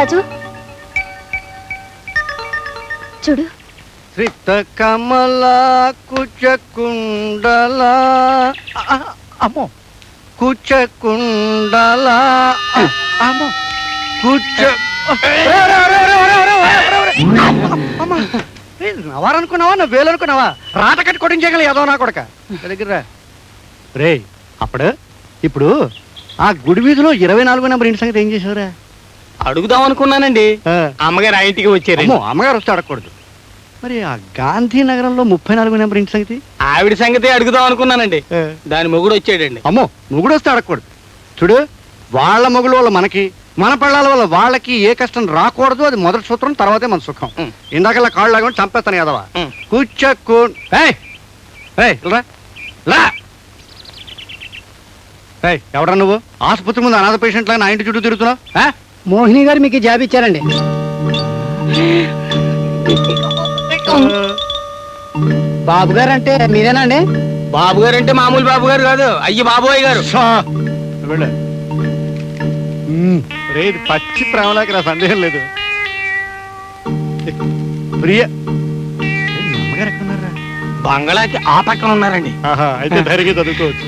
రాజు చూడు. శ్రిత కమల కుచకుండల అమ్మో కుచకుండల అమ్మో కుచ నవారనుకున్నావా నా వేలనుకున్నావా రాట కట్టి కొట్టించగల ఏదో నా కొడక దగ్గర రే ఇప్పుడు ఆ గుడి వీధిలో 24 నెంబర్ ఇంటి సంగతి ఏం చేసావురా? అడుగుదాం అనుకున్నానండి. అమ్మగారు ఆ ఇంటికి వచ్చారు. అమ్మగారు వస్తే అడగకూడదు. మరి ఆ గాంధీనగరంలో 34 నెంబర్ ఇంటి సంగతి? ఆవిడ సంగతి అడుగుదాం అనుకున్నానండి. దాని మొగుడు వచ్చాడండి. అమ్మో, మొగుడు వస్తే అడగకూడదు. చూడు, వాళ్ళ మొగుడు వల్ల మనకి, మన పిల్లల వల్ల వాళ్ళకి ఏ కష్టం రాకూడదు. అది మొదటి సూత్రం, తర్వాతే మన సుఖం. ఇందాకల్లా కాళ్ళు లాగా చంపేస్తాను కదవా. కూర్చోకు ఎవడా నువ్వు? ఆసుపత్రి ముందు అనాథ పేషెంట్ లాగా నా ఇంటి చుట్టూ తిరుగుతున్నావు. మోహిని గారు మీకు జాబ్ ఇచ్చారండి. బాబు గారు అంటే మీరేనండి? బాబు గారు అంటే మామూలు బాబు గారు కాదు, అయ్యి బాబోయ్ గారు. రేది పచ్చి ప్రేమలాకి నా సందేహం లేదు. ప్రియ అమ్మగారు ఎక్కడున్నారా? బంగళాకి ఆ పక్కన ఉన్నారండి. అయితే ధైర్యంగా చదువుకోవచ్చు.